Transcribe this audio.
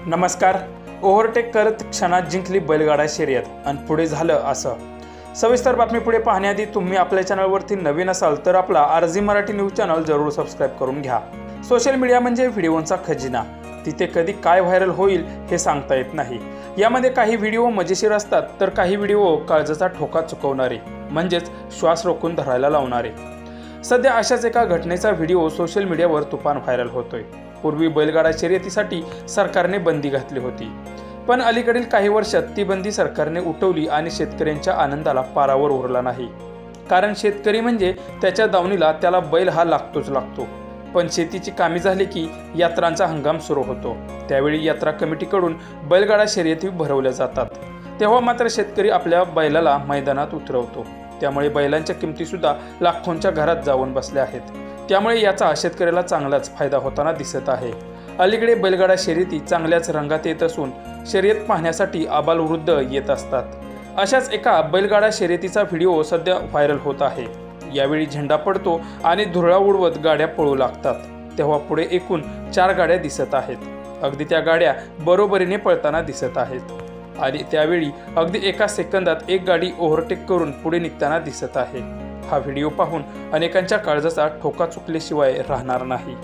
नमस्कार। ओव्हरटेक करत क्षणात जिंकली बैलगाडा शर्यत आणि पुढे झालं असं। सविस्तर बातमी पुढे पाहण्याआधी तुम्ही आपल्या चॅनलवरती नवीन असाल तर आपला आरजी मराठी न्यूज चॅनल जरूर सबस्क्राइब करून घ्या। सोशल मीडिया म्हणजे व्हिडिओंचा खजिना, तिथे कधी काय व्हायरल होईल हे सांगता येत नाही। यामध्ये काही व्हिडिओ मजेशीर असतात तर काही व्हिडिओ काळजाचा ठोका चुकवणारे म्हणजेच श्वास रोखून धरायला लावणारे। सध्या अशाच एका घटनेचा व्हिडिओ सोशल मीडियावर तुफान व्हायरल होतोय। पूर्वी बैलगाडा शर्यतीसाठी सरकारने बंदी घातली होती, पण अलीकडील काही वर्षात ती बंदी सरकारने उठवली आणि शेतकऱ्यांच्या आनंदाला पारावर उरला नाही। कारण शेतकरी म्हणजे त्याच्या दावणीला त्याला बैल हा लागतोच लागतो। पण शेतीची कामे झाली की यात्रांचा हंगाम सुरू होतो, त्यावेळी यात्रा कमिटीकडून बैलगाडा शर्यती भरवल्या जातात। तेव्हा मात्र शेतकरी आपल्या बैलाला मैदानात उतरवतो, त्यामुळे बैलांच्या किमती सुद्धा लाखोंच्या घरात जाऊन बसल्या आहेत। त्यामुळे याचा शेतकऱ्याला चांगलाच फायदा होताना दिसत आहे। अलीकडे बैलगाडा शर्यती चांगल्याच रंगात येत असून शर्यत पाहण्यासाठी आबालवृद्ध येत असतात। अशाच एका बैलगाडा शर्यतीचा व्हिडिओ सध्या व्हायरल होत आहे। यावेळी झेंडा पडतो आणि धुरळा उडवत गाड्या पळू लागतात, तेव्हा पुढे एकूण 4 गाड्या दिसत आहेत। अगदी त्या गाड्या बरोबरीने पळताना दिसत आहेत आणि त्यावेळी अगदी एका सेकंदात एक गाडी ओव्हरटेक करून पुढे निघताना दिसत आहे। हा व्हिडिओ पाहून अनेकांच्या काळजाचा ठोका चुकल्याशिवाय राहणार नाही।